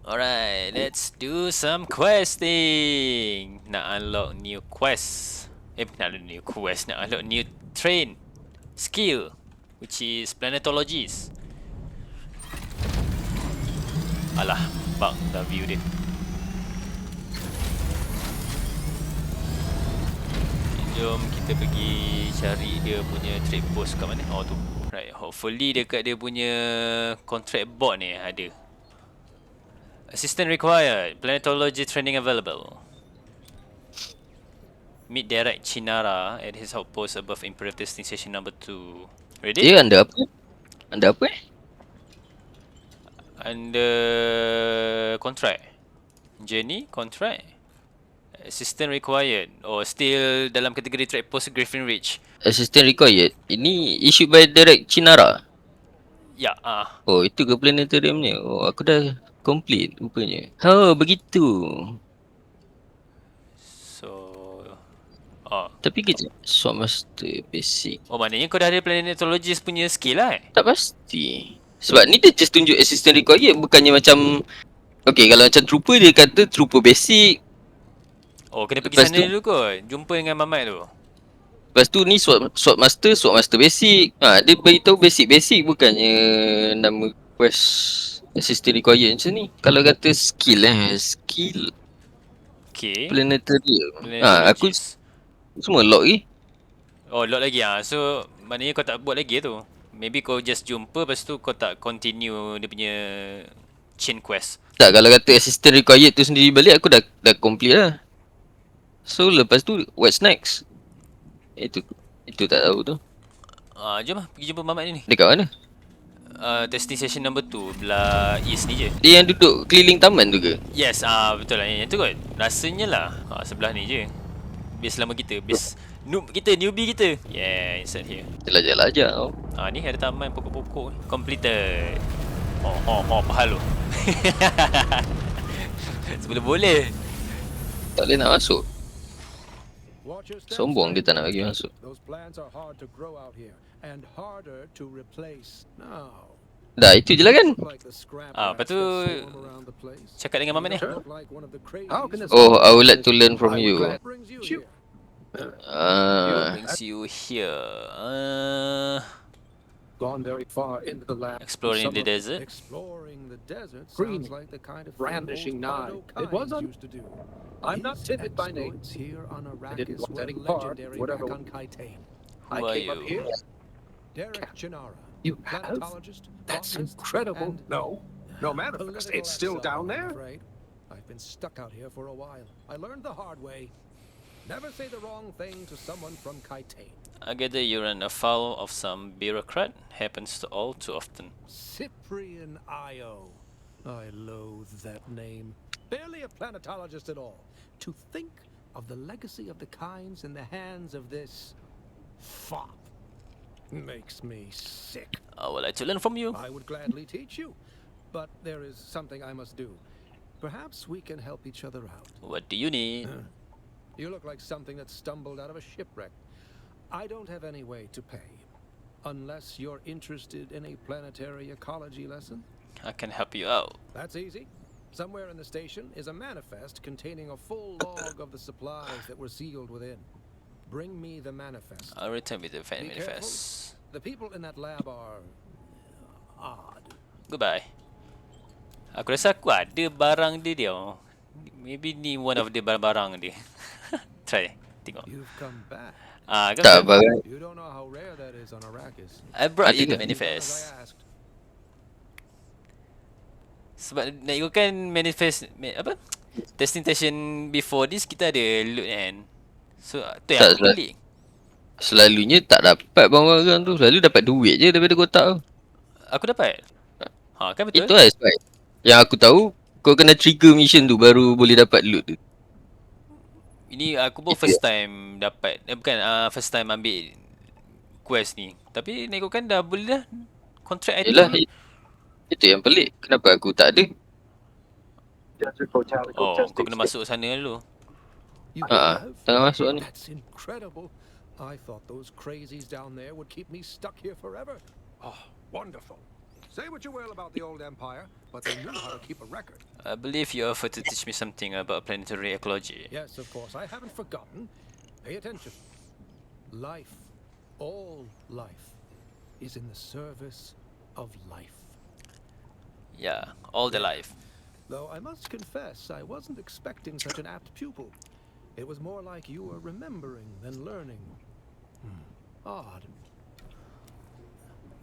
Alright, let's do some questing. Nak unlock new quest. Nak unlock new quest. Nak unlock new train skill, which is Planetologist. Alah, bug dah view dia. Jom kita pergi cari dia punya trade post kat mana? Oh tu. Right, hopefully dekat dia punya contract board ni ada. Assistant required. Planetology training available. Meet Derek Chinara at his outpost above Imperial Testing Station number 2. Ready? Dia anda apa? Anda apa Under contract. Journey contract. Assistant required. Or still dalam kategori track post Griffin Ridge. Assistant required. Ini issued by Direct Chinara. Ya, Oh, itu ke planetarium ni? Oh, aku dah complete rupanya. Oh, begitu. So Tapi kejap. Sword Master Basic. Oh, maknanya kau dah ada Planetologist punya skill lah Tak pasti. Sebab ni dia just tunjuk assistant required. Bukannya macam... Okay, kalau macam trooper dia kata trooper basic. Oh, kena pergi Lepas sana tu, dulu kot. Jumpa dengan Mamat tu. lepas tu ni sword master basic. Dia beritahu basic-basic, bukannya nama quest assistant required macam ni. Kalau kata skill skill Okay. planetarium. Aku Planetologist. semua lock lagi. Oh, lock lagi So, maknanya kau tak buat lagi tu. Maybe kau just jumpa, lepas tu kau tak continue dia punya chain quest. Tak, kalau kata assistant required tu sendiri balik, aku dah complete lah. So lepas tu what's next? Itu tak tahu tu. Jom lah, pergi jumpa Mamat ni. Dekat mana? Testing station number 2, belah east ni je. Dia yang duduk keliling taman tu ke? Yes, betul lah. Yang tu kot. Rasanya lah. Sebelah ni je. Base lama kita. Base noob kita, newbie kita. Yeah, inside here. Jelajah-lajah tau. Ni ada taman pokok-pokok. Completed. Pahal lu. Sebelum boleh. Tak boleh nak masuk. Sombong dia tak nak bagi masuk. Dah, itu je lah kan? Lepas tu cakap dengan Mamat ni. Oh, I would like to learn from you. Brings you here. Gone very far into the lab. Exploring the desert. Exploring the desert sounds like the kind of brandishing nod. It was used to do. I'm not timid by name. Here on I didn't Arrakis want were any legendary part, back whatever. on Kytane. Who I are came up you? here. Derek Chinara. You have? Planetologist, That's botanist, incredible. and No manifest. political It's still exile, down I'm there. afraid. I've been stuck out here for a while. I learned the hard way. Never say the wrong thing to someone from Kytane. I gather you run afoul of some bureaucrat. Happens to all too often. Cyprian Io. I loathe that name. Barely a planetologist at all. To think of the legacy of the Kynes in the hands of this fop makes me sick. I would like to learn from you. I would gladly teach you, but there is something I must do. Perhaps we can help each other out. What do you need? You look like something that stumbled out of a shipwreck. I don't have any way to pay. Unless you're interested in a planetary ecology lesson? I can help you out. That's easy. Somewhere in the station is a manifest containing a full log of the supplies that were sealed within. Bring me the manifest. I'll return with the fan Be manifest. The people in that lab are odd. Goodbye. Aku rasa aku ada barang dia. Maybe ni one of the barang dia. Try. Tengok. You've come back. Tak, barang. You don't know how rare that is on Arrakis. I brought you Ada the ke? manifest. As I asked. Sebab nak ikutkan manifest apa? Testing session before this kita ada loot kan. So tu yang Tak, aku pelik. Selalunya tak dapat barang-barang tu. Selalu dapat duit je daripada kotak tu. Aku dapat. Kan betul. Itu lah sebab yang aku tahu, kau kena trigger mission tu baru boleh dapat loot tu. Ini aku pun Itu first time dapat. Bukan first time ambil quest ni. Tapi nak ikutkan dah boleh dah. Contract item. Yelah, itu yang pelik. Kenapa aku tak ada? Oh, kau kena masuk sana dulu. You Ah, have? tengah masuk ni. That's incredible. I thought those crazies down there would keep me stuck here forever. Oh, wonderful. Say what you will about the old empire, but they knew how to keep a record. I believe you offered to teach me something about planetary ecology. Yes, of course, I haven't forgotten. Pay attention. Life, all life, is in the service of life. Yeah, all the life. Though I must confess, I wasn't expecting such an apt pupil. It was more like you were remembering than learning. Odd.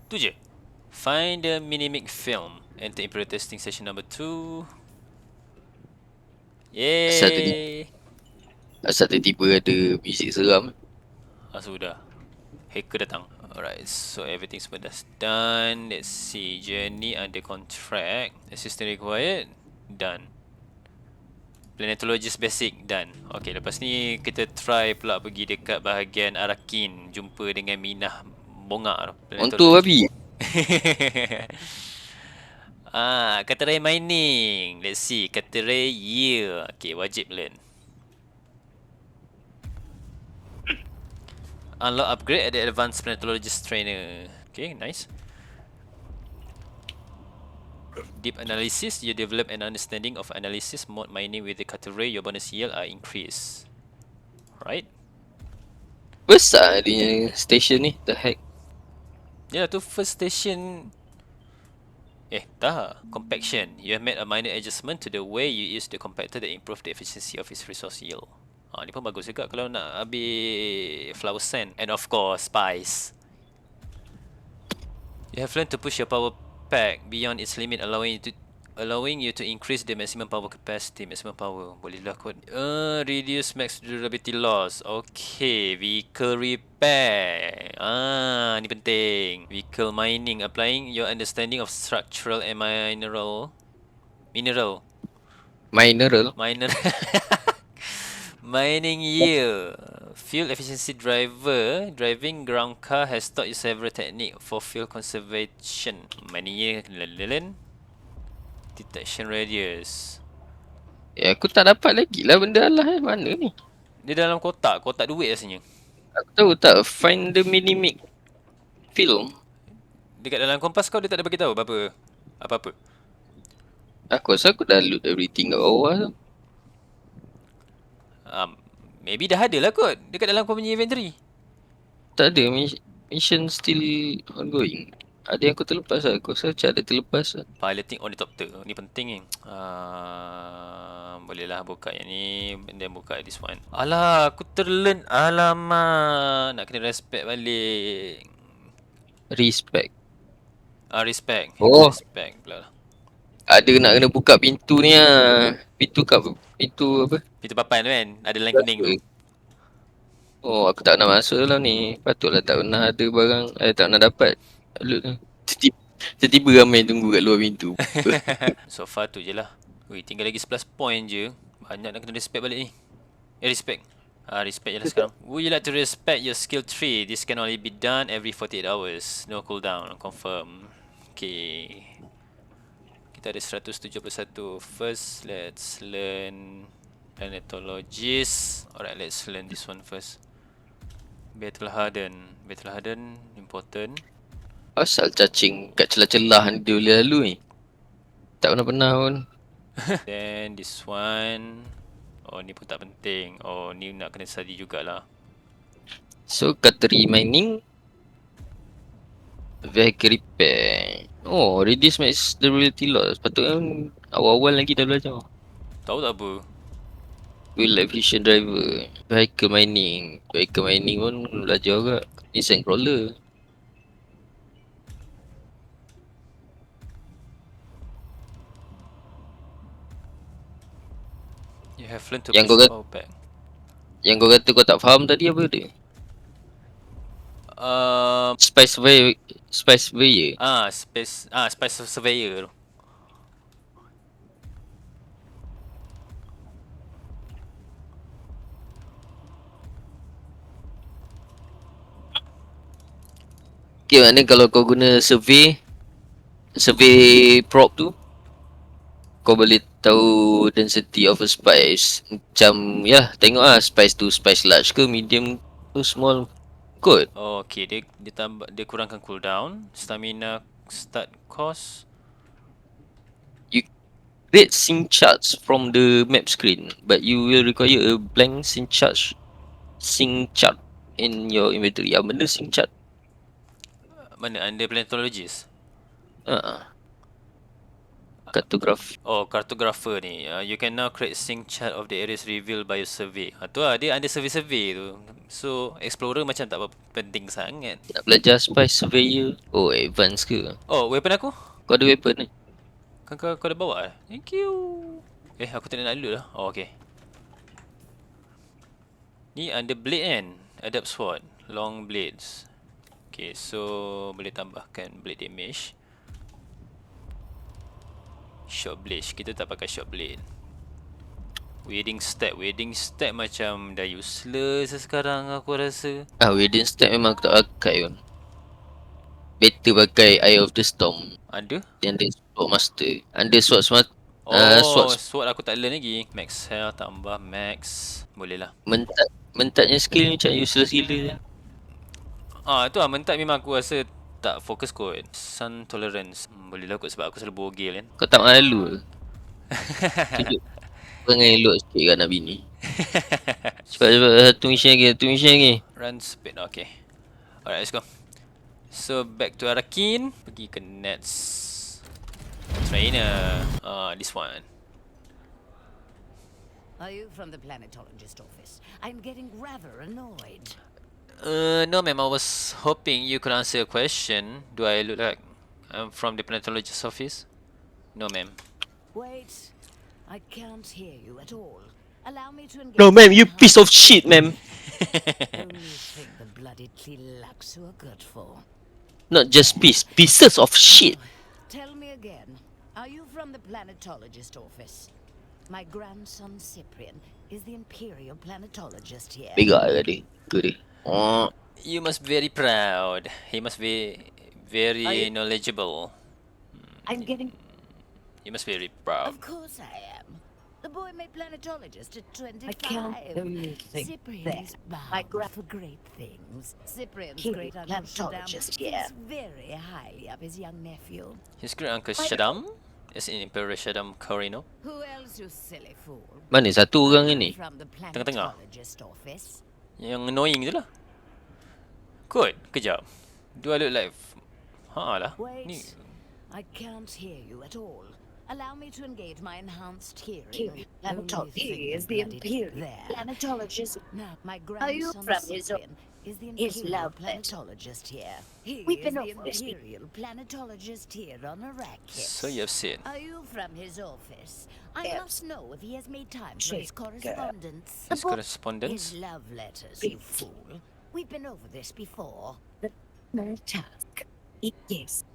Tu je. Find the Minimic film. Enter Imperial Testing Session number 2. Asal tadi Yay! Asal tiba-tiba ada muzik seram. Sudah. Hacker datang. Alright, so everything semua dah done. Let's see. Journey under contract. Assistant required. Done. Planetologist basic. Done. Okay, lepas ni kita try pula pergi dekat bahagian Arakin. Jumpa dengan Minah Bongak. Untuk babi. Kata mining. Let's see. Kata year. Okay, wajib learn. Unlock upgrade at the advanced planetologist trainer. Okay, nice. Deep analysis. You develop an understanding of analysis mode mining with the cutter ray. Your bonus yield are increased. Right? Besar dia station ni. The heck. Ya, tu first station. Tak. Compaction. You have made a minor adjustment to the way you use the compactor that improve the efficiency of its resource yield. Ni pun bagus juga kalau nak ambil flower sand. And of course, spice. You have learned to push your power pack beyond its limit, allowing you to increase the maximum power capacity. Maximum power. Bolehlah kot. Reduce max durability loss. Okay. Vehicle repair. Ni penting. Vehicle mining. Applying your understanding of structural and mineral. Mining yield. Fuel efficiency driver. Driving ground car has taught you several techniques for fuel conservation. Mining yield. Detection radius. Aku tak dapat lagi lah benda Allah mana ni. Dia dalam kotak. Kotak duit rasanya. Aku tahu tak. Find the minimic film. Dekat dalam kompas kau dia tak ada bagi tahu apa-apa. Aku rasa aku dah load everything kat bawah tu. Maybe dah ada lah kot dekat dalam kau punya inventory. Tak ada. Mission still ongoing. Ada yang aku terlepas lah. Aku rasa macam ada terlepas lah. Piloting ornithopter. Ni penting ni. Bolehlah buka yang ni. Dan buka this one. Alah, aku terlearn. Alamak. Nak kena respect balik. Respect. Respect. Oh. Respect pula. Ada nak kena buka pintu ni lah. Pintu apa? Pintu papan tu kan? Ada line kuning tu. Oh, aku tak nak masuk lah ni. Patutlah tak pernah ada barang. Tak pernah dapat. Loot tu. Tiba-tiba ramai tunggu kat luar pintu. So far tu je lah. Ui, tinggal lagi 11 point je. Banyak nak kena respect balik ni. Respect. Respect je lah sekarang. Would you like to respect your skill tree? This can only be done every 48 hours. No cooldown. Confirm. Okay. Kita ada 171. First, let's learn Planetologist. Alright, let's learn this one first. Battle Harden. Battle Harden, important. Asal cacing kat celah-celah dia boleh lalu ni. Tak pernah pun. Then this one. Oh, ni pun tak penting. Oh, ni nak kena study jugalah. So, cutlery mining. Vehicle repair. Oh, reduce max durability loss. Patutnya awal-awal lagi dah belajar. Tahu tak apa? Fuel efficient driver. Vehicle mining. Vehicle mining pun belajar juga. Ni crawler. You have learned to Yang push kau power pack. Yang kau kata kau tak faham tadi apa dia? Spice surveyor. Spice surveyor tu. Okay, maknanya kalau kau guna survey prop tu, kau boleh tahu density of a spice. Macam, ya, tengok lah spice tu spice large ke medium tu small kot. Oh, okay, dia kurangkan cooldown, stamina start course. You create sync charts from the map screen, but you will require a blank sync chart in your inventory. Apa benda sync chart? Mana? Under Planetologist? Cartograph. Oh, cartographer ni. You can now create sync chart of the areas revealed by your survey. Tu lah, dia under survey tu. So, explorer macam tak apa penting sangat. Nak belajar spy surveyor. Oh, advance ke? Oh, weapon aku? Kau ada weapon ni? Kan kau ada bawa? Thank you. Aku tak nak loot lah. Oh, okay. Ni under blade kan? Adapt sword. Long blades. Okay, so boleh tambahkan blade damage. Short blade. Kita tak pakai short blade. Wedding step. Wedding step macam dah useless sekarang aku rasa. Wedding step memang aku tak pakai pun. Better pakai Eye of the Storm. Ada? Yang ada sword master. Ada sword master. Sword aku tak learn lagi. Max health tambah max. Boleh lah. Mentatnya skill macam useless gila. Tu lah mentat memang aku rasa tak fokus kot. Sun tolerance. Boleh lah kot sebab aku selalu bogel kan. Kau tak malu ke? Tunjuk perangai elok sikit kat nak bini. Cepat satu mission lagi. Run speed. Okay. Alright, let's go. So back to Arakin. Pergi ke Nets Trainer. This one. Are you from the Planetologist office? I'm getting rather annoyed. No ma'am, I was hoping you could answer a question. Do I look like I'm from the Planetologist office? No ma'am. Wait, I can't hear you at all. Allow me to engage. No ma'am, you piece of shit ma'am. Only think the bloody Tlilaxu are good for. Not just pieces of shit. Tell me again, are you from the Planetologist office? My grandson Cyprian is the Imperial Planetologist here. Bega tadi. Tu dia. Oh. You must be very proud. He must be very knowledgeable. I'm getting. You must be very proud. Of course I am. The boy made Planetologist at 25. I can't only think Cyprian that is bound my for great things. Cyprian's He, great uncle Shaddam Planetologist, thinks very highly of his young nephew. His great uncle Shaddam is in Emperor Shaddam Corino. Who else, you silly fool? Mana satu orang ni? From the Tengah-tengah. Planetologist office. Yang annoying tu lah. Good. Kejap. Do I look like... lah. Ni... Wait, I can't hear you at all. Allow me to engage my enhanced hearing. He is the Imperial Planetologist. Now, my Are you grandson from his Cyprian is the his Imperial love letter? Planetologist here. He We've is been the over this before. Imperial Planetologist here on Arrakis. So you have seen. Are you from his office? I Yes. must know if he has made time for Check, his correspondence. His correspondence? His love letters, you Big. fool. We've been over this before. No task. Yes.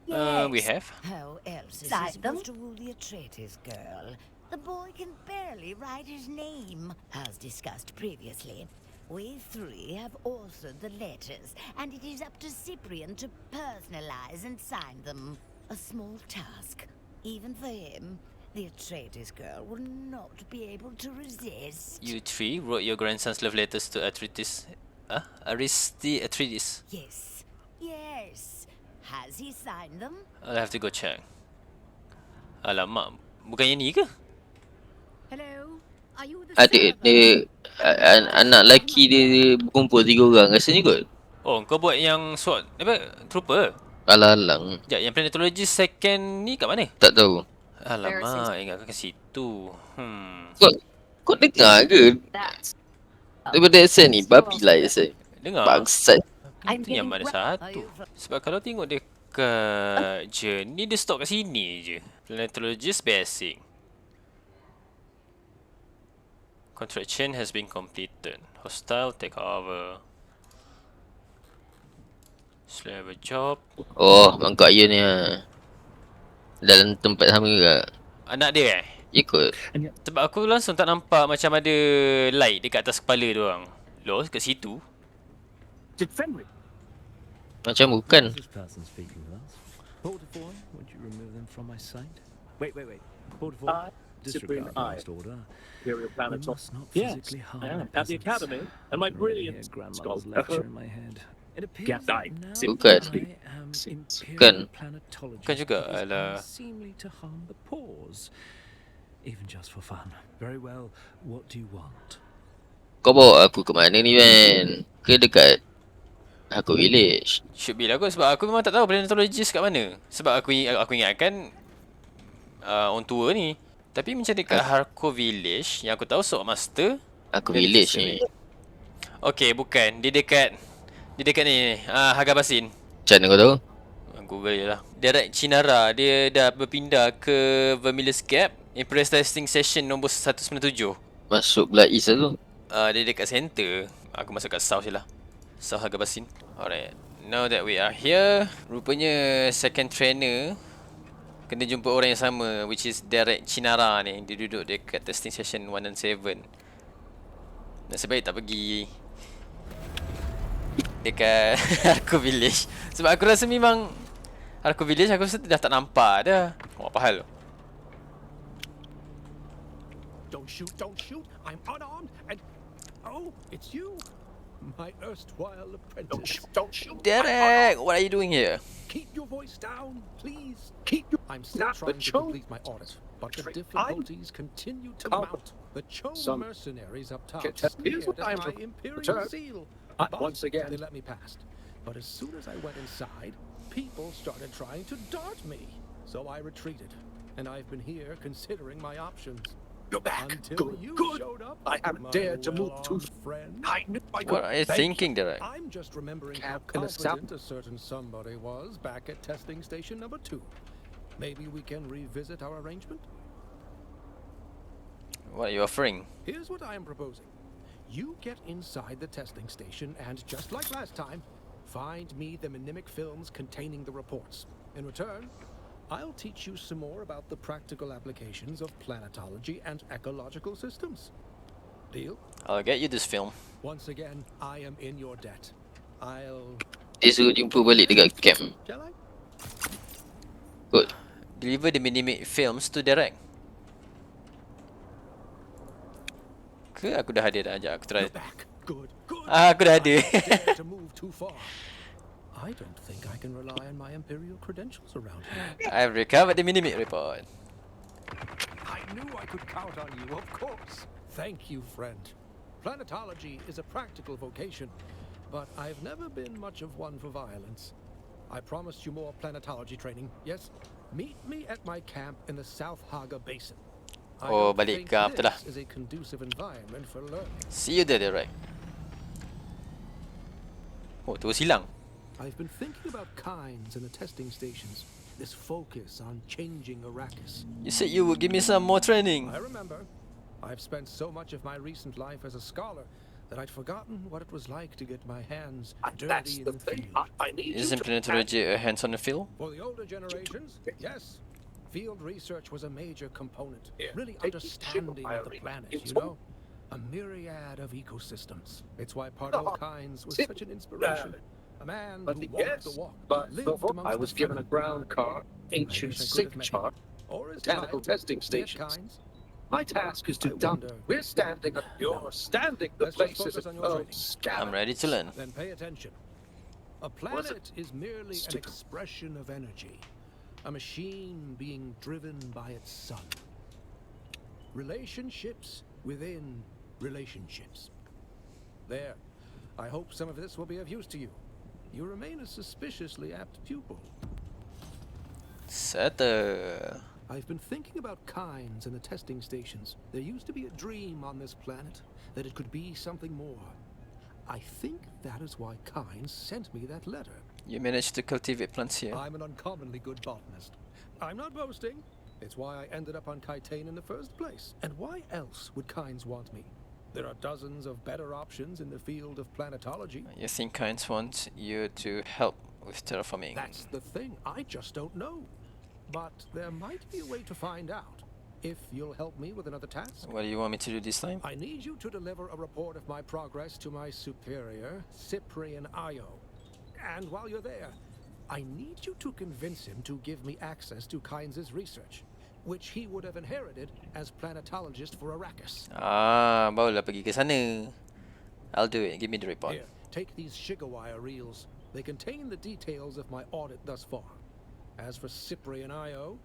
We have. How else is he Sign them? supposed to rule the Atreides girl? The boy can barely write his name. As discussed previously, we three have authored the letters, and it is up to Cyprian to personalize and sign them. A small task, even for him. The Atreides girl will not be able to resist. You three wrote your grandson's love letters to Atreides. Atreides. Yes, yes. Has he signed them? I'll have to go check. Alamak, bukannya ni ke? Hello? Are you the Adik dia anak lelaki dia berkumpul 3 orang rasanya kot. Oh, kau buat yang SWAT trooper? Alang-alang. Sekejap, yang Planetologist second ni kat mana? Tak tahu. Alamak, ingatkan ke situ. Kau dengar ke? That's Daripada accent ni babi lah accent. Dengar. Bangsat. Itu yang mana satu. Sebab kalau tengok dekat journey, dia stop kat sini je. Planetologist basic. Contract chain has been completed. Hostile take over. Still have a job. Oh, mangkuk ayah ni lah. Dalam tempat sama juga. Anak dia Ya kot. Sebab aku langsung tak nampak macam ada light dekat atas kepala dia orang. Loh, kat situ. Macam bukan. This person speaking with us. Portafoy, would you remove them from my sight? Wait. Portafoy, disregard the last order. Imperial We Planetologist. must not Yes, physically harm I am. our At the peasants. academy, and my I can already brilliant hear grandmother's lecture in my head. It appears that now Bukan. I am Bukan. Imperial Planetologist. Bukan juga, it is alah. unseemly to harm the pause, even just for fun. Very well. What do you want? Kau bawa aku ke mana ni, man? Ke dekat aku village? Should be lah kot sebab aku memang tak tahu Planetologist kat mana. Sebab aku ingatkan on tour ni. Tapi macam dekat Harco Village yang aku tahu Sword Master. Aku dia village dekat ni. Okay, bukan. Dia dekat ni. Harga Basin. Macam mana kau tahu? Google je lah. Direct Chinara. Dia dah berpindah ke Vermilius Gap. Imperial Testing Session nombor 197. Masuk belah east lah tu. Dia dekat center. Aku masuk kat south je lah. South Harga Basin. Alright. Now that we are here, rupanya second trainer kena jumpa orang yang sama, which is Derek Chinara ni. Dia duduk dekat testing session 1 dan 7. Nasib baik tak pergi dekat Harco Village. Sebab aku rasa memang Harco Village aku rasa dah tak nampak dah. Apa hal tu? Don't shoot. I'm unarmed and... Oh, it's you. My erstwhile apprentice. Don't shoot. Derek, what are you doing here? Keep your voice down, please. I'm still trying to complete my audit, but the difficulties continue to mount. The Cho mercenaries up top sneered at my imperial seal. But once again, they let me past. But as soon as I went inside, people started trying to dart me. So I retreated, and I've been here considering my options. you're back. Until you Good. showed up, I haven't my dared to move too. well-armed friend. I knew I could. What are you thinking, Derek? I'm just remembering how Cap in the south. confident a certain somebody was back at testing station number 2. Maybe we can revisit our arrangement? What are you offering? Here's what I am proposing. You get inside the testing station and, just like last time, find me the mnemic films containing the reports. In return, I'll teach you some more about the practical applications of planetology and ecological systems. Deal? I'll get you this film. Once again, I am in your debt. I'll... Dia suruh jumpa balik dekat camp. Shall I? Good. Deliver the mini films to Derek. Ke aku dah ada dah? Sekejap aku try. You're back. Good. Aku dah ada. I don't dare to move too far. I don't think I can rely on my imperial credentials around here. I've recovered the mini report. I knew I could count on you, of course. Thank you, friend. Planetology is a practical vocation, but I've never been much of one for violence. I promised you more planetology training, yes? Meet me at my camp in the South Haga Basin. I Oh, don't balik think ke apa tu lah. this is a conducive environment for learning. See you there, Derek. Oh, terus hilang. I've been thinking about Kynes and the testing stations. This focus on changing Arrakis. You said you would give me some more training. I remember. I've spent so much of my recent life as a scholar that I'd forgotten what it was like to get my hands That's dirty the in the thing. field. I need you Isn't to. planetology a hands-on field? For the older generations, yes. Field research was a major component. Here, Really take this ship understanding of of the irony. planet, It's you know? A myriad of ecosystems. It's why Pardo Kynes was such an inspiration. A man But who walked yes, the walk, but lived before amongst I the was given a family. ground car, ancient wish I could sync have met chart, Or his botanical child, testing Ed stations. Kynes. My task is to I dump. wonder- We're standing. You're standing the Let's just places focus of on your training. I'm ready to learn. Then pay attention. A planet is merely an expression of energy, a machine being driven by its sun. Relationships within relationships. There. I hope some of this will be of use to you. You remain a suspiciously apt pupil. Settle. I've been thinking about Kynes and the testing stations. There used to be a dream on this planet that it could be something more. I think that is why Kynes sent me that letter. You managed to cultivate plants here. I'm an uncommonly good botanist. I'm not boasting. It's why I ended up on Kytane in the first place. And why else would Kynes want me? There are dozens of better options in the field of planetology. You think Kynes wants you to help with terraforming? That's the thing. I just don't know. But there might be a way to find out. If you'll help me with another task. What do you want me to do this time? I need you to deliver a report of my progress to my superior, Cyprian Io. And while you're there, I need you to convince him to give me access to Kynes' research, which he would have inherited as planetologist for Arrakis. Barulah pergi ke sana. I'll do it. Give me the report. Here, Take these Shigawire reels. They contain the details of my audit thus far. As for Cyprian Io,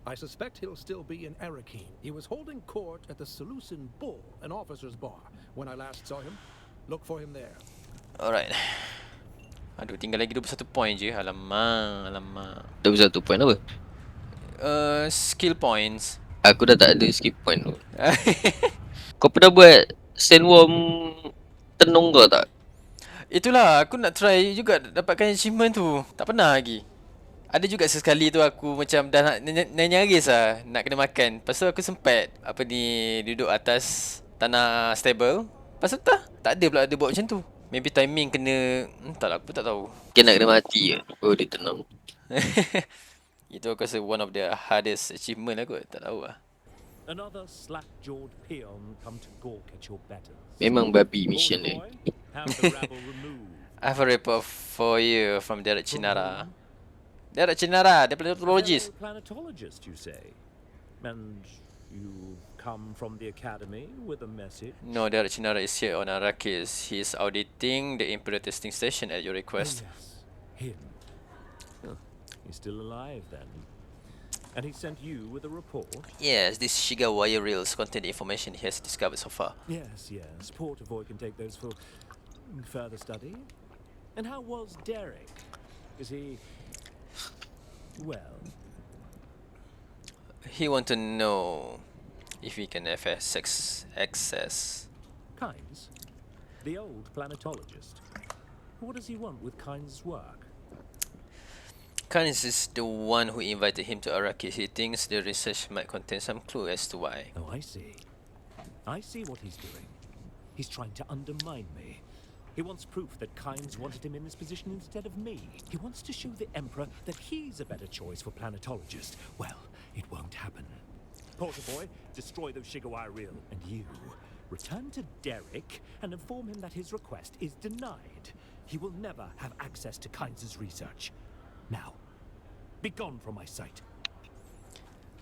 I suspect he'll still be in Arakeen. He was holding court at the Seleucid Bull, an officer's bar, when I last saw him. Look for him there. Alright. Aduh, tinggal lagi 21 point je. Alamak, alamak. 21 point apa? Skill points. Aku dah tak ada skip point tu. Kau pernah buat sandworm tenung kau tak? Itulah, aku nak try juga dapatkan achievement tu. Tak pernah lagi. Ada juga sesekali tu aku macam dah nak nyaris lah nak kena makan. Lepas tu aku sempat apa ni duduk atas tanah stable. Lepas tu tak ada pula dia buat macam tu. Maybe timing kena entahlah, aku tak tahu. Kena nak kena mati ke? Oh dia tenung. Itu aku rasa one of the hardest achievement lah kot. Tak tahu lah. Another slack-jawed peon come to gawk at your betters. Memang babi mission ni. Boy, have the rabble removed. I have a report for you from Derek Chinara. Derek Chinara, the planetologist. Planetologist, you say? And you come from the academy with a message? No, Derek Chinara is here on Arrakis. He is auditing the Imperial testing station at your request. Oh, yes, him. He's still alive then. And he sent you with a report? Yes, these Shigawire reels contain the information he has discovered so far. Yes, yes. Portavoy can take those for further study. And how was Derek? Is he... well... He want to know if we can have access. Kynes? The old planetologist? What does he want with Kynes' work? Kynes is the one who invited him to Arrakis. He thinks the research might contain some clue as to why. Oh, I see. I see what he's doing. He's trying to undermine me. He wants proof that Kynes wanted him in this position instead of me. He wants to show the Emperor that he's a better choice for planetologist. Well, it won't happen. Porterboy, destroy those Shigawire reel. And you, return to Derek and inform him that his request is denied. He will never have access to Kynes' research. Now, be gone from my sight.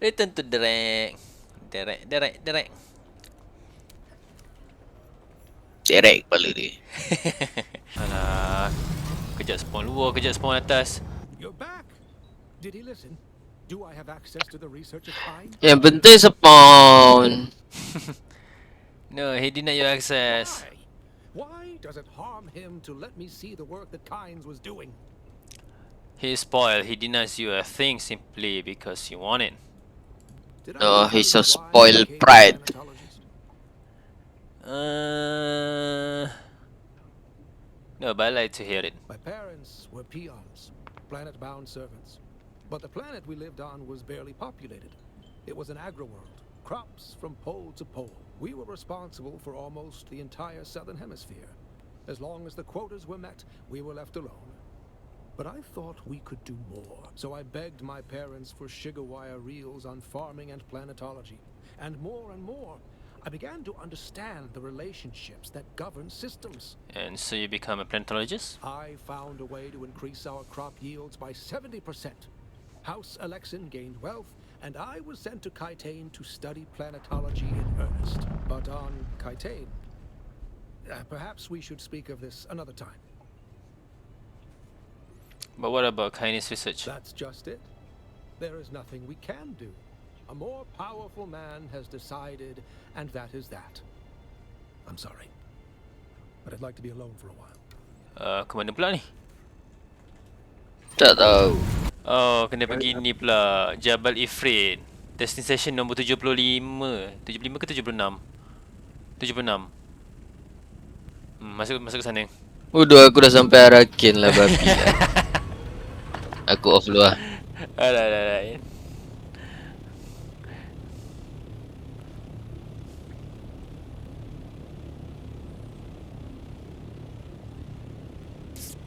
Return to Derek. Derek. Derek kepala dia. Alah, kejap spawn luar, kejap spawn atas. You're back. Did he listen? Do I have access to the research of Kynes? Yang penting spawn. No, he denied your access. Why does it harm him to let me see the work that Kynes was doing? He is spoiled. He denies you a thing simply because you want it. Did I Oh, tell he's you a why spoiled I became a pride. planetologist? No, but I like to hear it. My parents were peons, planet-bound servants. But the planet we lived on was barely populated. It was an agri-world, crops from pole to pole. We were responsible for almost the entire southern hemisphere. As long as the quotas were met, we were left alone. But I thought we could do more, so I begged my parents for Shigawire reels on farming and planetology. And more, I began to understand the relationships that govern systems. And so you become a planetologist? I found a way to increase our crop yields by 70%. House Alexin gained wealth, and I was sent to Kytane to study planetology in earnest. But on Kytane, perhaps we should speak of this another time. But what about Kynes research? That's just it. There is nothing we can do. A more powerful man has decided, and that is that. I'm sorry, but I'd like to be alone for a while. Ke mana pula ni? Tak tahu. Oh, kena pergi ni pula. Jabal Ifrit. Testing session nombor 75. 75 ke 76? 76. Masuk ke sana. Udah aku dah sampai Arakin lah babi lah. Aku off dulu lah. Alah.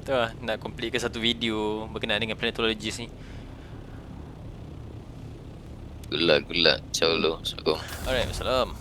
Tu lah, nak complete ke satu video berkenaan dengan planetologist ni. Good luck. Ciao dulu. Assalamualaikum. Alright, wassalam.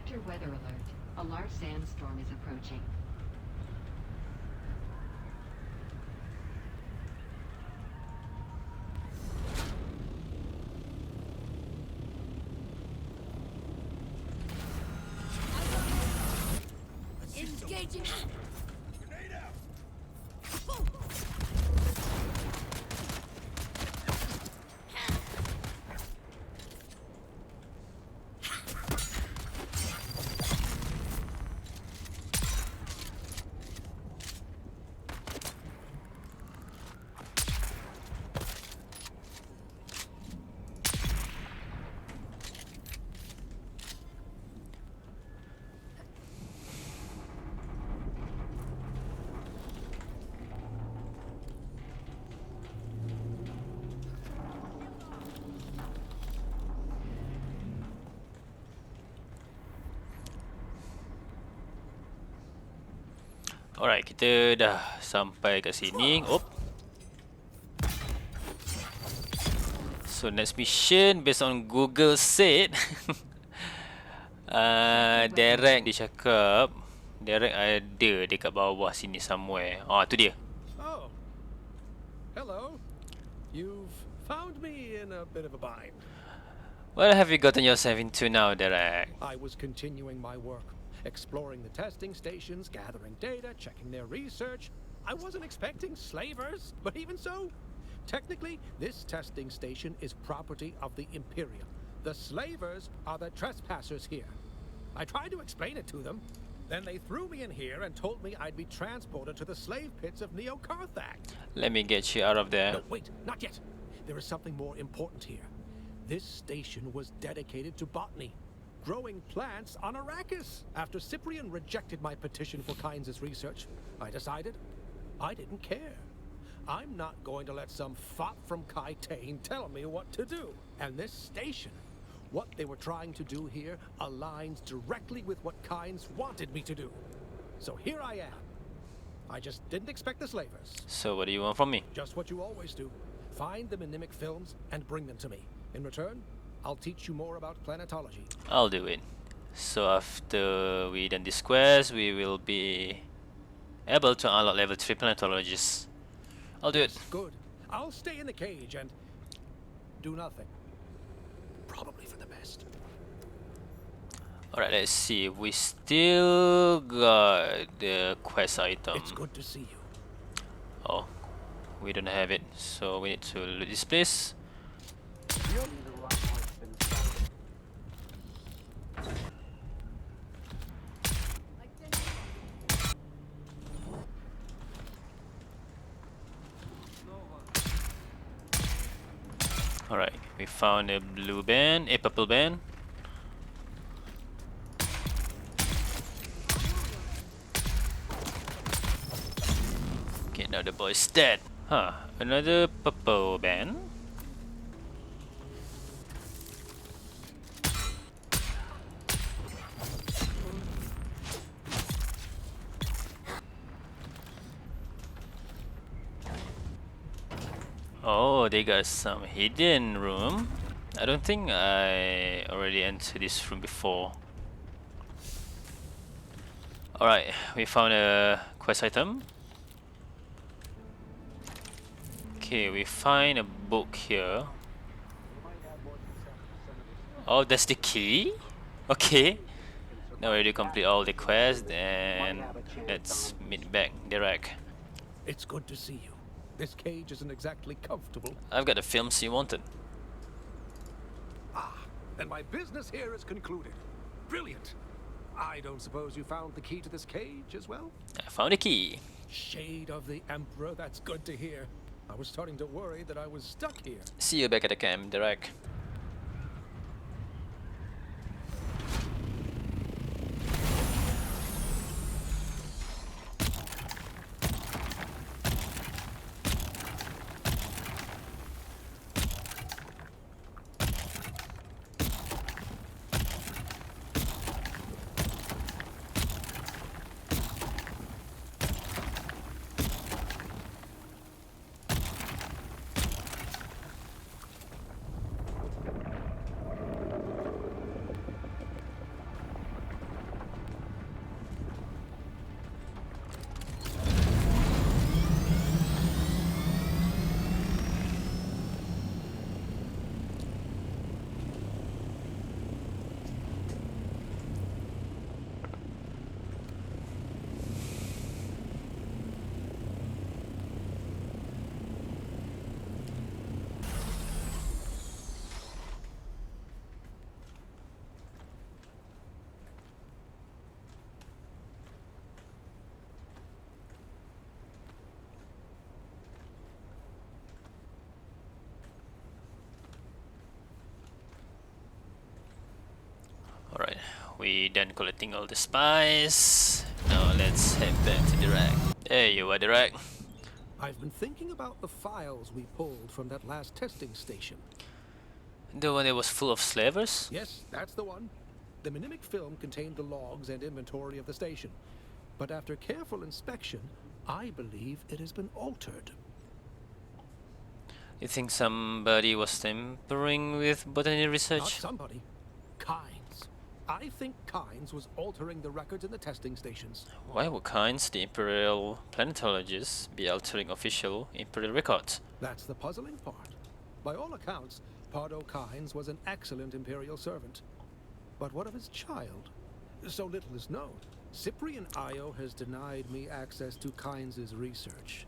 Sector weather alert. A large sandstorm is approaching. Engaging. Alright, kita dah sampai kat sini. Oh. So next mission based on Google said Derek dia cakap Derek ada dekat bawah sini somewhere. Tu dia. Oh. Hello. You've found me in a bit of a bind. What have you gotten yourself into now, Derek? I was continuing my work, exploring the testing stations, gathering data, checking their research. I wasn't expecting slavers, but even so, technically, this testing station is property of the Imperium. The slavers are the trespassers here. I tried to explain it to them. Then they threw me in here and told me I'd be transported to the slave pits of Neo-Carthag. Let me get you out of there. No, wait, not yet. There is something more important here. This station was dedicated to botany, growing plants on Arrakis. After Cyprian rejected my petition for Kynes' research, I decided I didn't care. I'm not going to let some fop from Kytane tell me what to do. And this station, what they were trying to do here, aligns directly with what Kynes wanted me to do. So here I am. I just didn't expect the slavers. So what do you want from me? Just what you always do. Find the mnemic films and bring them to me. In return, I'll teach you more about planetology. I'll do it. So after we done this quest, we will be able to unlock level 3 planetologist. I'll do it. Good. I'll stay in the cage and do nothing. Probably for the best. Alright, let's see. We still got the quest item. It's good to see you. Oh, we don't have it. So we need to loot this place. Alright, we found a blue band, a purple band. Okay, now the boy's dead. Another purple band. Oh, they got some hidden room. I don't think I already entered this room before. Alright, we found a quest item. Okay, we find a book here. Oh, that's the key? Okay. Now we already complete all the quests and let's meet back Derek. It's good to see you. This cage isn't exactly comfortable. I've got the films you wanted. And my business here is concluded. Brilliant. I don't suppose you found the key to this cage as well? I found a key. Shade of the Emperor, that's good to hear. I was starting to worry that I was stuck here. See you back at the camp, Derek. we done collecting all the spies. Now let's head back to Direct. Hey, you are Direct. I've been thinking about the files we pulled from that last testing station. The one that was full of slavers? Yes, that's the one. The minimic film contained the logs and inventory of the station. But after careful inspection, I believe it has been altered. You think somebody was tampering with botany Not research? somebody. Kynes. I think Kynes was altering the records in the testing stations. Why would Kynes, the Imperial Planetologist, be altering official Imperial records? That's the puzzling part. By all accounts, Pardo Kynes was an excellent Imperial servant. But what of his child? So little is known. Cyprian Io has denied me access to Kynes' research.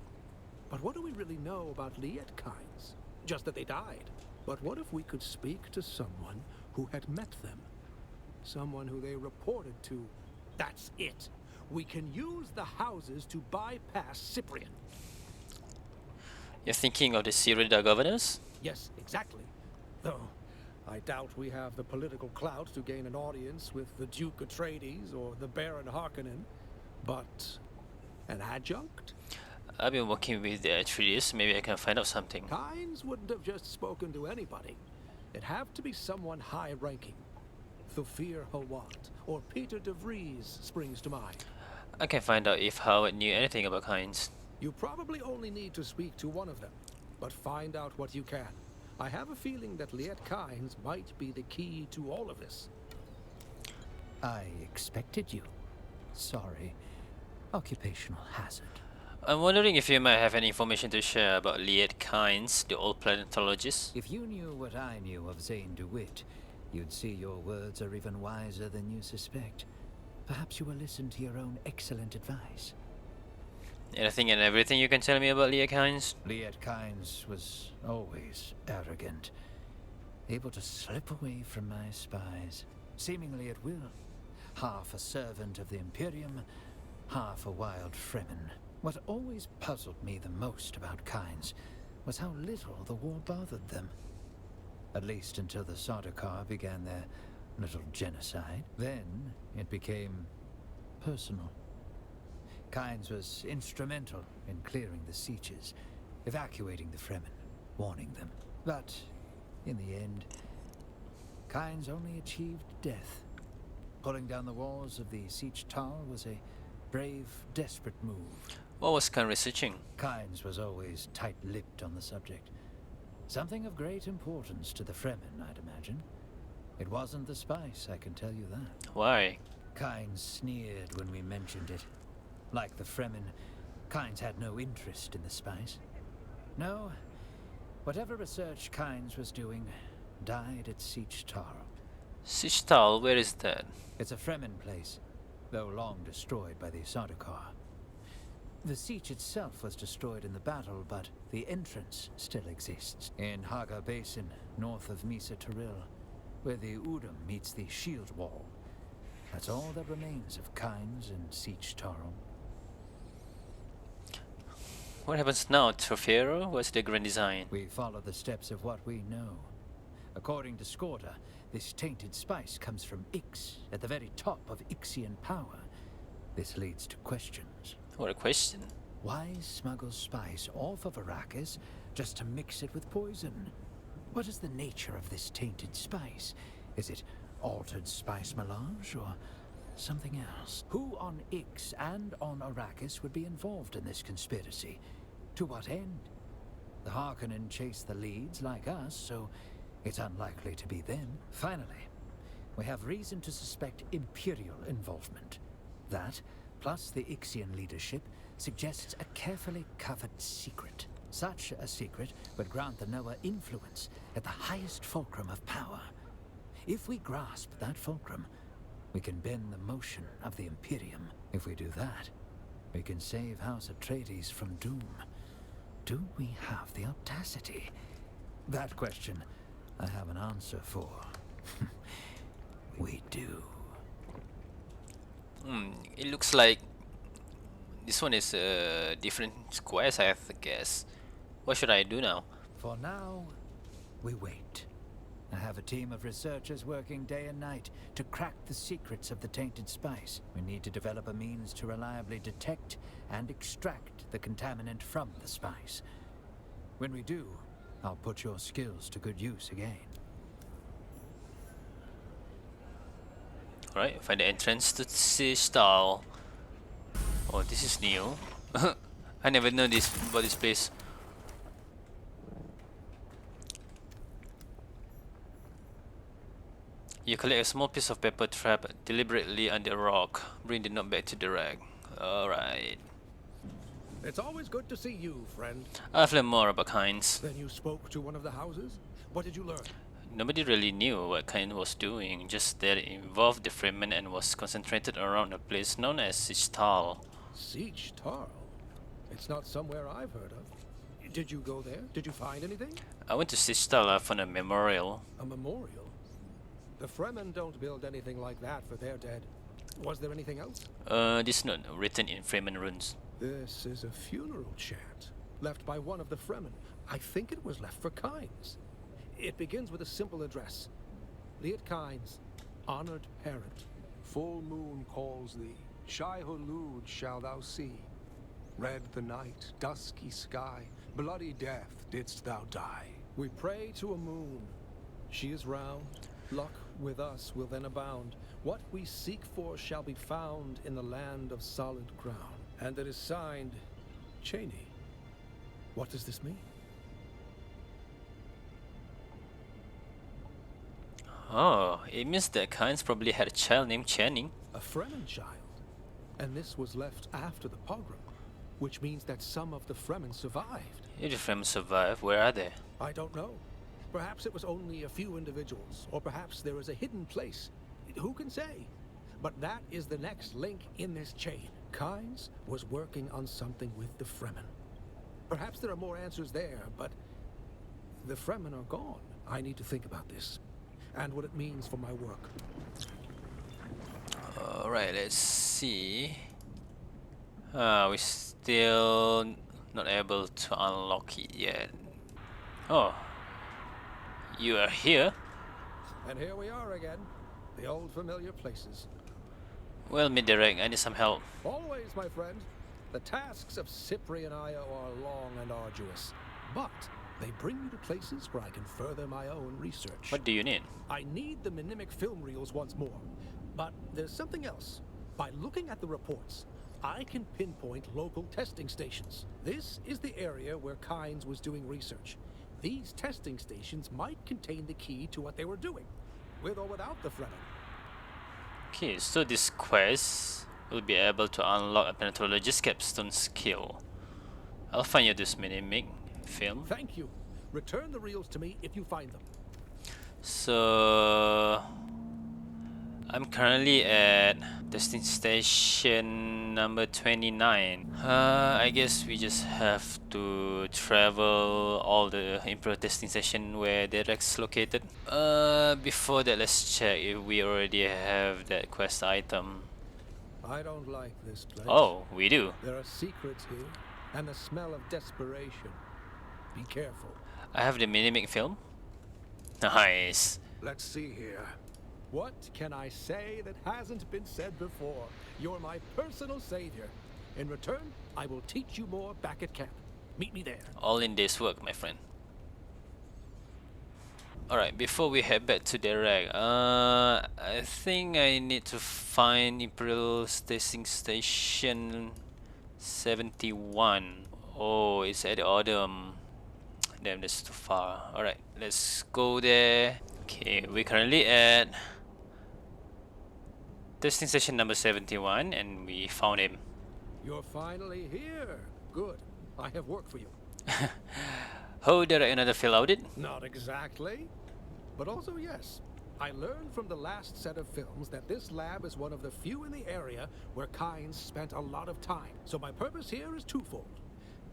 But what do we really know about Liet Kynes? Just that they died. But what if we could speak to someone who had met them? Someone who they reported to. That's it. We can use the houses to bypass Cyprian. You're thinking of the Sirida governors? Yes, exactly. Though, I doubt we have the political clout to gain an audience with the Duke Atreides or the Baron Harkonnen. But an adjunct? I've been working with the Atreides, maybe I can find out something. Kynes wouldn't have just spoken to anybody. It'd have to be someone high-ranking. Thufir Hawat or Peter de Vries springs to mind. I can find out if Howard knew anything about Kynes. You probably only need to speak to one of them, but find out what you can. I have a feeling that Liet Kynes might be the key to all of this. I expected you. Sorry. Occupational hazard. I'm wondering if you might have any information to share about Liet Kynes, the old planetologist. If you knew what I knew of Zane DeWitt, you'd see your words are even wiser than you suspect. Perhaps you will listen to your own excellent advice. Anything and everything you can tell me about Liet Kynes? Liet Kynes was always arrogant, able to slip away from my spies, seemingly at will. Half a servant of the Imperium, half a wild Fremen. What always puzzled me the most about Kynes was how little the war bothered them. At least until the Sardaukar began their little genocide. Then it became personal. Kynes was instrumental in clearing the sieges, evacuating the Fremen, warning them. But in the end, Kynes only achieved death. Pulling down the walls of the siege tower was a brave, desperate move. What was Kynes researching? Kynes was always tight-lipped on the subject. Something of great importance to the Fremen, I'd imagine. It wasn't the spice, I can tell you that. Why? Kynes sneered when we mentioned it. Like the Fremen, Kynes had no interest in the spice. No, whatever research Kynes was doing died at Siege Tar. Sichtal, where is that? It's a Fremen place, though long destroyed by the Sardaukar. The siege itself was destroyed in the battle, but the entrance still exists. In Haga Basin, north of Misa Tiril, where the Udum meets the shield wall. That's all that remains of Kynes and Siege Tarl. What happens now, Trofero? What's the grand design? We follow the steps of what we know. According to Skorda, this tainted spice comes from Ix, at the very top of Ixian power. This leads to questions. What a question. Why smuggle spice off of Arrakis just to mix it with poison? What is the nature of this tainted spice? Is it altered spice melange or something else? Who on Ix and on Arrakis would be involved in this conspiracy? To what end? The Harkonnen chase the leads like us, so it's unlikely to be them. Finally, we have reason to suspect Imperial involvement. That, plus the Ixian leadership, suggests a carefully covered secret. Such a secret would grant the Noah influence at the highest fulcrum of power. If we grasp that fulcrum, we can bend the motion of the Imperium. If we do that, we can save House Atreides from doom. Do we have the audacity? That question I have an answer for. We do. It looks like this one is a different quest, I guess. What should I do now? For now, we wait. I have a team of researchers working day and night to crack the secrets of the tainted spice. We need to develop a means to reliably detect and extract the contaminant from the spice. When we do, I'll put your skills to good use again. Alright, find the entrance to Search. Oh, this is new. I never know this about this place. You collect a small piece of paper trapped deliberately under a rock. Bring the note back to the rag. Alright. It's always good to see you, friend. I've learned more about Kynes. Then you spoke to one of the houses? What did you learn? Nobody really knew what Kynes was doing, just that it involved the Freeman and was concentrated around a place known as Search. Siege Tarl? It's not somewhere I've heard of. Did you go there? Did you find anything? I went to Search. I found a memorial. A memorial? The Fremen don't build anything like that for their dead. Was there anything else? This note written in Freeman runes. This is a funeral chant, left by one of the Fremen. I think it was left for Kynes. It begins with a simple address. Liet Kynes, honored parent. Full moon calls thee, Shai-Hulud shall thou see. Red the night, dusky sky, bloody death didst thou die. We pray to a moon. She is round. Luck with us will then abound. What we seek for shall be found in the land of solid ground. And it is signed, Cheney. What does this mean? Oh, it means that Kynes probably had a child named Channing. A Fremen child. And this was left after the pogrom, which means that some of the Fremen survived. If the Fremen survive, where are they? I don't know. Perhaps it was only a few individuals, or perhaps there is a hidden place. Who can say? But that is the next link in this chain. Kynes was working on something with the Fremen. Perhaps there are more answers there, but the Fremen are gone. I need to think about this, and what it means for my work. Alright, let's see. We're still not able to unlock it yet. Oh, you are here? And here we are again. The old familiar places. Well, Midirect, I need some help. Always, my friend. The tasks of Cyprian IO are long and arduous, but they bring me to places where I can further my own research. What do you need? I need the mnemic film reels once more, but there's something else. By looking at the reports, I can pinpoint local testing stations. This is the area where Kynes was doing research. These testing stations might contain the key to what they were doing, with or without the Fremen. Okay, so this quest will be able to unlock a Planetologist capstone skill. I'll find you this mnemic film. Thank you. Return the reels to me if you find them. So I'm currently at testing station number 29. I guess we just have to travel all the Imperial testing station where Derek's located. Before that, let's check if we already have that quest item. I don't like this place. Oh, we do. There are secrets here, and the smell of desperation. Be careful. I have the mnemic film. Nice. Let's see here. What can I say that hasn't been said before? You're my personal savior. In return, I will teach you more back at camp. Meet me there. All in day's work, my friend. Alright, before we head back to Derek, I think I need to find Imperial Testing Station 71. Oh, it's at the Autumn. Damn, that's too far. Alright, let's go there. Okay, we're currently at testing station number 71 and we found him. You're finally here. Good. I have work for you. Oh, Derek, another field audit? Not exactly. But also, yes. I learned from the last set of films that this lab is one of the few in the area where Kynes spent a lot of time. So my purpose here is twofold.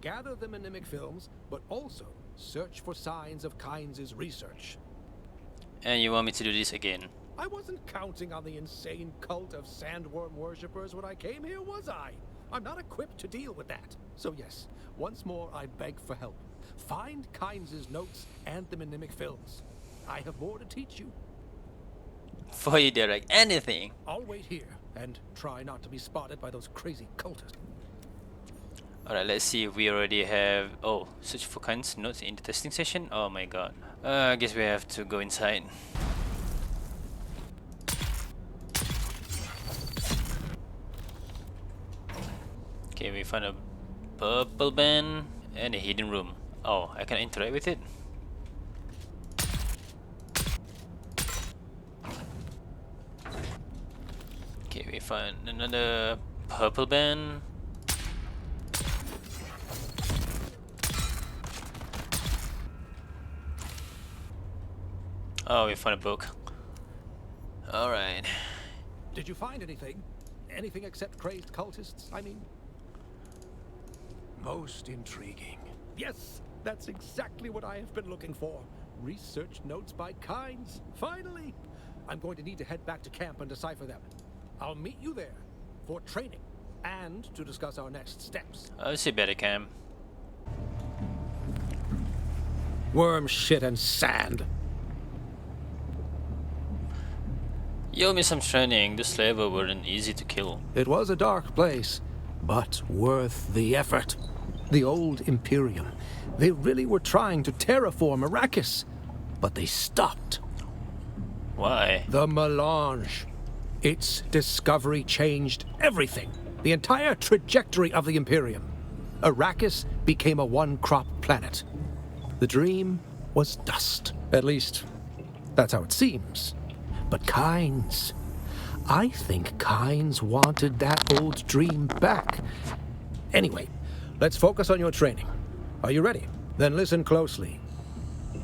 Gather the mnemic films, but also search for signs of Kynes' research. And you want me to do this again? I wasn't counting on the insane cult of sandworm worshippers when I came here, was I? I'm not equipped to deal with that. So yes, once more I beg for help. Find Kynes' notes and the mnemic films. I have more to teach you. For you direct anything. I'll wait here and try not to be spotted by those crazy cultists. Alright, let's see if we already have... Oh, search for Kynes notes in the testing session. Oh my god. I guess we have to go inside. Okay, we found a purple band and a hidden room. Oh, I can interact with it. Okay, we found another purple band. Oh, we found a book. Alright. Did you find anything? Anything except crazed cultists, I mean? Most intriguing. Yes, that's exactly what I have been looking for. Research notes by Kynes. Finally! I'm going to need to head back to camp and decipher them. I'll meet you there for training and to discuss our next steps. I'll see better, Cam. Worm shit and sand. You owe me some training. This level weren't easy to kill. It was a dark place, but worth the effort. The old Imperium. They really were trying to terraform Arrakis, but they stopped. Why? The melange. Its discovery changed everything. The entire trajectory of the Imperium. Arrakis became a one-crop planet. The dream was dust. At least, that's how it seems. But Kynes... I think Kynes wanted that old dream back. Anyway, let's focus on your training. Are you ready? Then listen closely.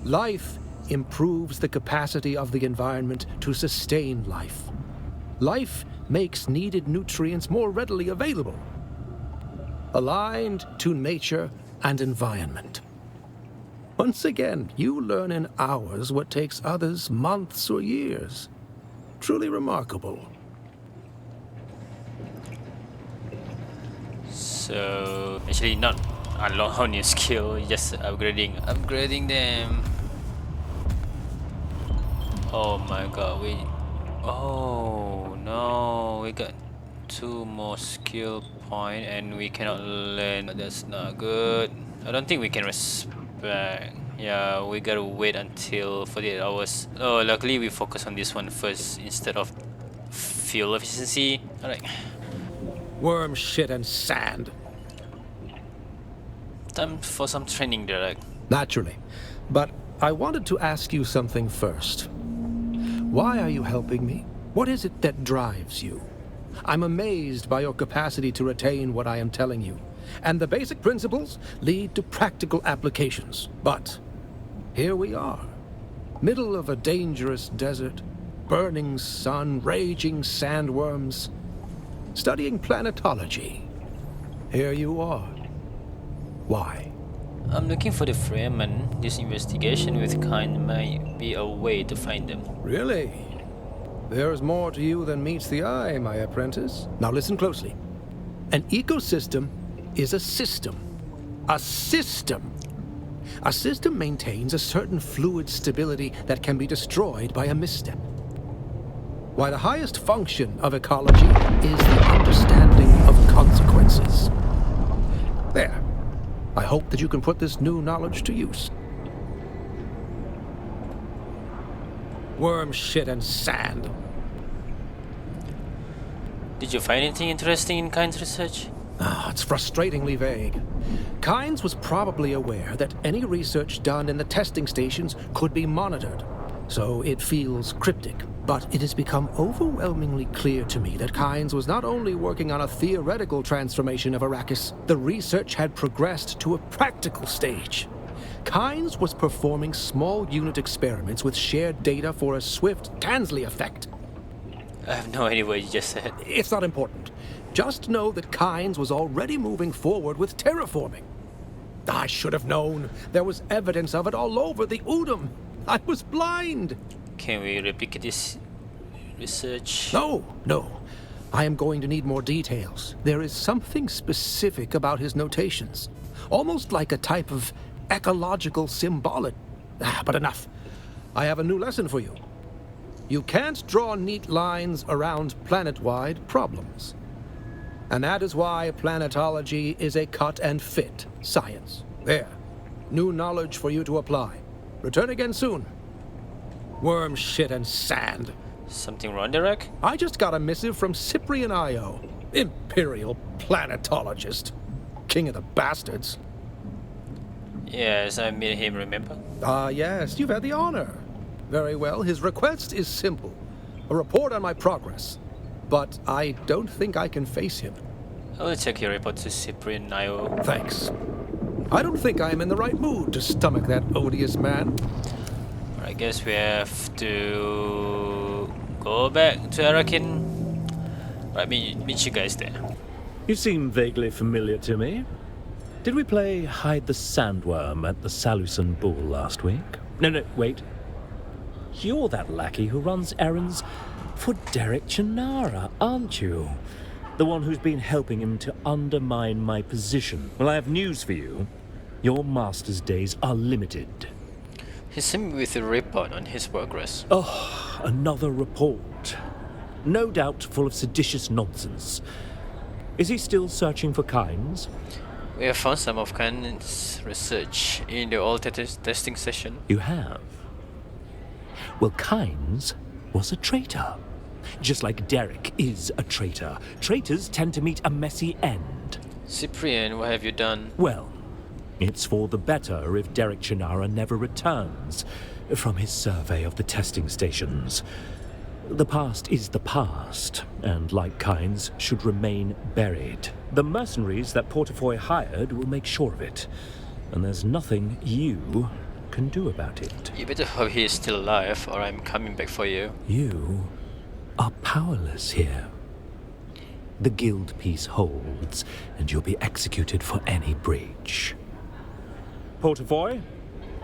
Life improves the capacity of the environment to sustain life. Life makes needed nutrients more readily available, aligned to nature and environment. Once again, you learn in hours what takes others months or years. Truly remarkable. So actually not unlock our new skill, just upgrading them. Oh my god, oh no, we got 2 more skill point and we cannot learn. That's not good. I don't think we can respect. Yeah, we gotta wait until 48 hours. Oh, luckily we focus on this one first instead of fuel efficiency. Alright. Worm shit and sand. Time for some training, Derek. Naturally. But I wanted to ask you something first. Why are you helping me? What is it that drives you? I'm amazed by your capacity to retain what I am telling you. And the basic principles lead to practical applications. But here we are. Middle of a dangerous desert, burning sun, raging sandworms, studying planetology. Here you are. Why? I'm looking for the Freeman. This investigation with Kynes might be a way to find them. Really? There's more to you than meets the eye, my apprentice. Now listen closely. An ecosystem is a system. A system! A system maintains a certain fluid stability that can be destroyed by a misstep. Why, the highest function of ecology is the understanding of consequences. There. I hope that you can put this new knowledge to use. Worm shit and sand. Did you find anything interesting in Kynes' research? It's frustratingly vague. Kynes was probably aware that any research done in the testing stations could be monitored, so it feels cryptic. But it has become overwhelmingly clear to me that Kynes was not only working on a theoretical transformation of Arrakis, the research had progressed to a practical stage. Kynes was performing small unit experiments with shared data for a swift Tansley effect. I have no idea what you just said. It's not important. Just know that Kynes was already moving forward with terraforming. I should have known. There was evidence of it all over the Udum. I was blind. Can we replicate this research? No. I am going to need more details. There is something specific about his notations. Almost like a type of ecological symbology. But enough. I have a new lesson for you. You can't draw neat lines around planet-wide problems. And that is why planetology is a cut-and-fit science. There. New knowledge for you to apply. Return again soon. Worm shit and sand. Something wrong, Derek? I just got a missive from Cyprian Io, Imperial Planetologist. King of the bastards. Yes, I met him, remember? Ah, yes, you've had the honor. Very well, his request is simple. A report on my progress. But I don't think I can face him. I will check your report to Cyprian IO. Thanks. I don't think I am in the right mood to stomach that odious man. I guess we have to go back to Arakin. Right, meet you guys there. You seem vaguely familiar to me. Did we play Hide the Sandworm at the Salusan Ball last week? No, wait. You're that lackey who runs errands for Derek Chinara, aren't you? The one who's been helping him to undermine my position. Well, I have news for you. Your master's days are limited. He sent me with a report on his progress. Oh, another report. No doubt full of seditious nonsense. Is he still searching for Kynes? We have found some of Kynes' research in the old testing session. You have? Well, Kynes was a traitor. Just like Derek is a traitor. Traitors tend to meet a messy end. Cyprian, what have you done? Well, it's for the better if Derek Chinara never returns from his survey of the testing stations. The past is the past, and like Kynes, should remain buried. The mercenaries that PvPive hired will make sure of it, and there's nothing you can do about it. You better hope he is still alive, or I'm coming back for you. You are powerless here. The guild peace holds, and you'll be executed for any breach. PvPive,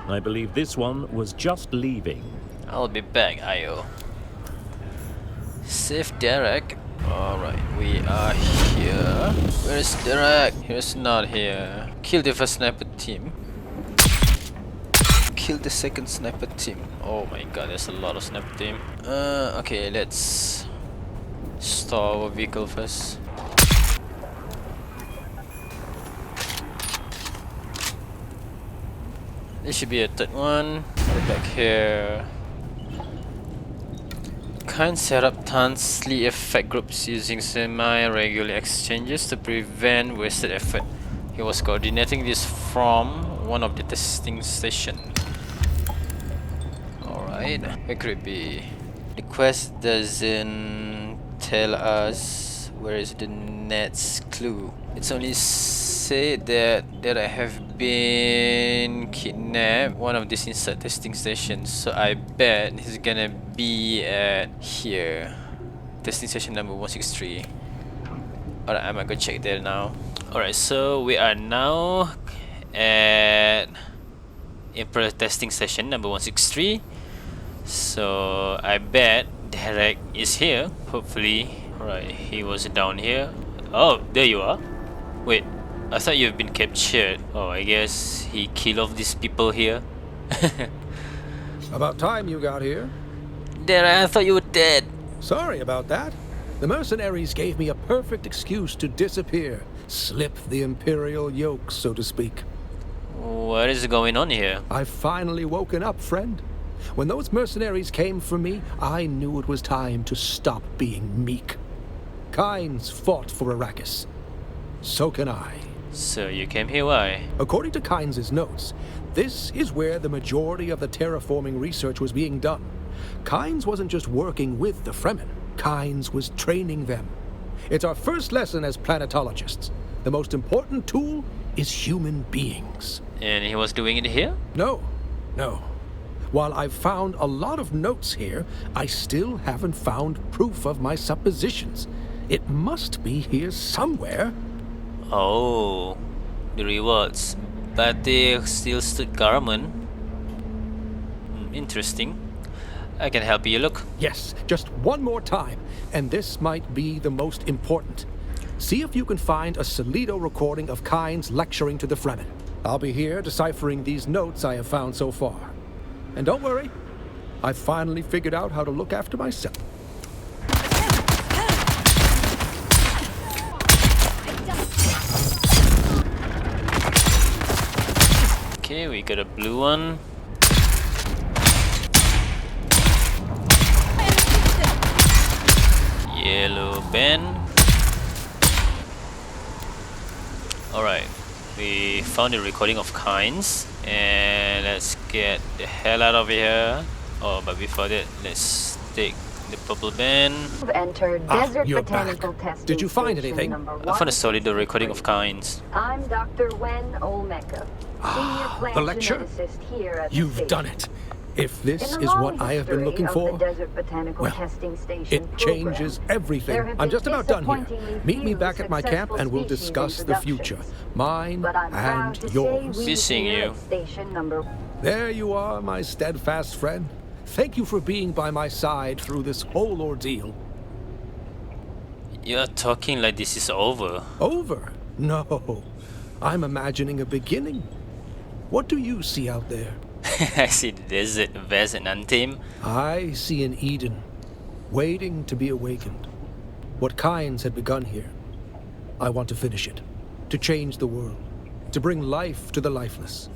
I believe this one was just leaving. I'll be back, Io. Save Derek. Alright, we are here. Where is Derek? He's not here. Kill the first sniper team. Kill the second sniper team. Oh my god, there's a lot of sniper team. Okay, let's store our vehicle first. There should be a third one. Right back here. Kynes set up tonsely effect groups using semi-regular exchanges to prevent wasted effort. He was coordinating this from one of the testing stations. Alright, where could it be? The quest doesn't tell us where is the next clue. It's only said that I have been kidnapped one of these inside testing stations, so I bet he's gonna be at here, testing station number 163. Alright, I'm gonna go check there now. Alright, so we are now at Emperor testing station number 163. So I bet Derek is here, hopefully. Alright, he was down here. Oh, there you are. Wait, I thought you've been captured. Oh, I guess he killed off these people here. About time you got here. Derek, I thought you were dead. Sorry about that. The mercenaries gave me a perfect excuse to disappear. Slip the Imperial yoke, so to speak. What is going on here? I've finally woken up, friend. When those mercenaries came for me, I knew it was time to stop being meek. Kynes fought for Arrakis. So can I. So you came here, why? According to Kynes' notes, this is where the majority of the terraforming research was being done. Kynes wasn't just working with the Fremen. Kynes was training them. It's our first lesson as planetologists. The most important tool is human beings. And he was doing it here? No. While I've found a lot of notes here, I still haven't found proof of my suppositions. It must be here somewhere. Oh, the rewards. But they still stood Garmin. Interesting. I can help you look. Yes, just one more time, and this might be the most important. See if you can find a Solido recording of Kynes lecturing to the Fremen. I'll be here deciphering these notes I have found so far. And don't worry, I finally figured out how to look after myself. Okay, we got a blue one. Yellow Ben. Alright, we found the recording of Kynes, and let's get the hell out of here. Oh, but before that, let's take the purple Ben. Entered Ah, Desert you're Botanical back. Testing Did you find Station anything? number I found a solid 183. recording of Kynes. I'm Dr. Wen Olmeca, Senior Plant the lecture? Geneticist here at the You've station. done it. If this In the is long what I have been history looking of for, the Desert Botanical well, Testing Station it changes program, everything. there have I'm been just about done here. disappointingly Meet me few back at my camp and we'll successful discuss the future. species Mine But I'm proud and to say yours. we Missing here you. at Station number There you are, my steadfast friend. Thank you for being by my side through this whole ordeal. You're talking like this is over. Over? No. I'm imagining a beginning. What do you see out there? I see the desert, vast and untamed. I see an Eden, waiting to be awakened. What Kynes had begun here. I want to finish it, to change the world, to bring life to the lifeless.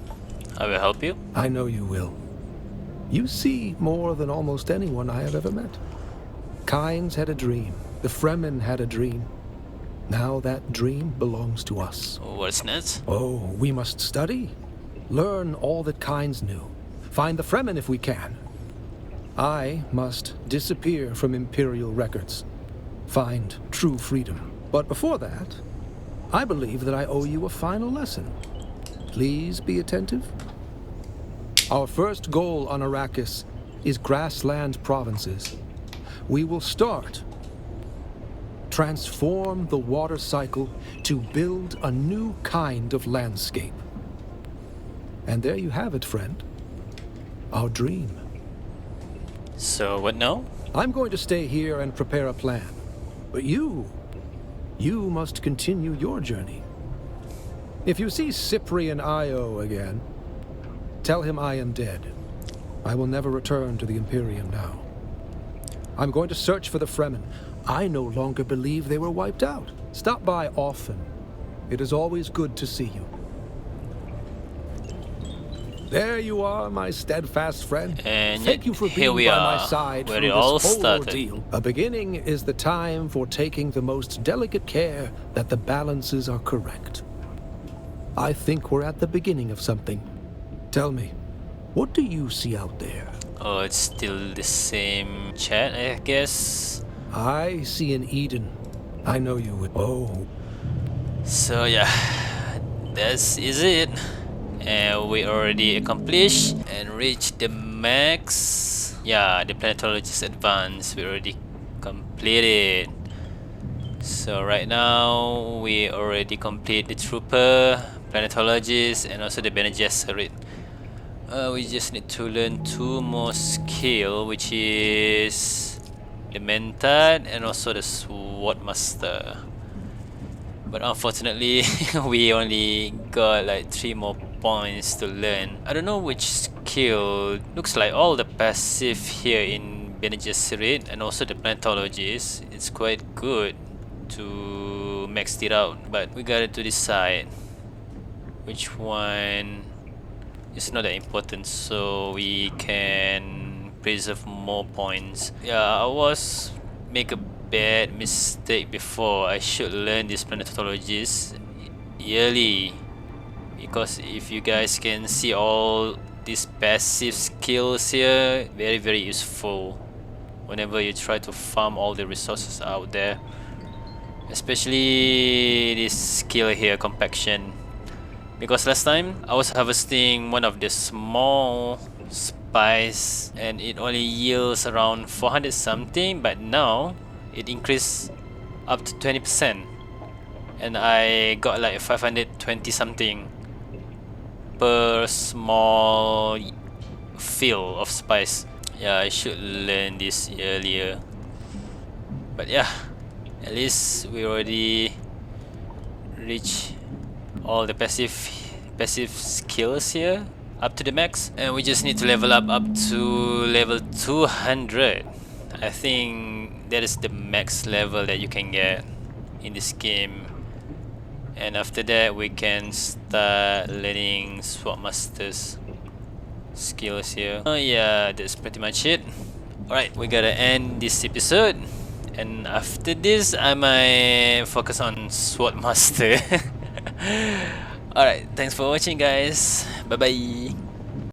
I will help you. I know you will. You see more than almost anyone I have ever met. Kynes had a dream. The Fremen had a dream. Now that dream belongs to us. What's next? Oh, we must study. Learn all that Kynes knew. Find the Fremen if we can. I must disappear from Imperial records. Find true freedom. But before that, I believe that I owe you a final lesson. Please be attentive. Our first goal on Arrakis is grassland provinces. We will start. Transform the water cycle to build a new kind of landscape. And there you have it, friend. Our dream. So what now? I'm going to stay here and prepare a plan. But you must continue your journey. If you see Cyprian Io again, tell him I am dead. I will never return to the Imperium now. I'm going to search for the Fremen. I no longer believe they were wiped out. Stop by often. It is always good to see you. There you are, my steadfast friend. And Thank you for here being we by are, my side where through it this all whole started. ordeal. A beginning is the time for taking the most delicate care that the balances are correct. I think we're at the beginning of something. Tell me, what do you see out there? Oh, it's still the same chat, I guess. I see an Eden. I know you would. Oh, So yeah, that's is it. And we already accomplished and reached the max. Yeah, the Planetologist Advance we already completed. So right now we already complete the Trooper, Planetologist, and also the Bene Gesserit. We just need to learn 2 more skill, which is the Mentat and also the Sword Master. But unfortunately, we only got like 3 more points to learn. I don't know which skill. Looks like all the passive here in Bene Gesserit and also the Planetologist. It's quite good to max it out, but we got to decide which one is not that important, so we can preserve more points. Yeah, I was make a bad mistake before. I should learn this Planetologist yearly, because if you guys can see all these passive skills here, very useful whenever you try to farm all the resources out there, especially this skill here, compaction. Because last time I was harvesting one of the small spice and it only yields around 400 something, but now it increased up to 20% and I got like 520 something per small field of spice. Yeah, I should learn this earlier, but yeah, at least we already reached all the passive skills here. up to the max, and we just need to level up to level 200. I think that is the max level that you can get in this game, and after that we can start learning Sword Master's skills here. Oh yeah, that's pretty much it. Alright, we gotta end this episode, and after this I might focus on Sword Master. Alright, thanks for watching guys. Bye bye.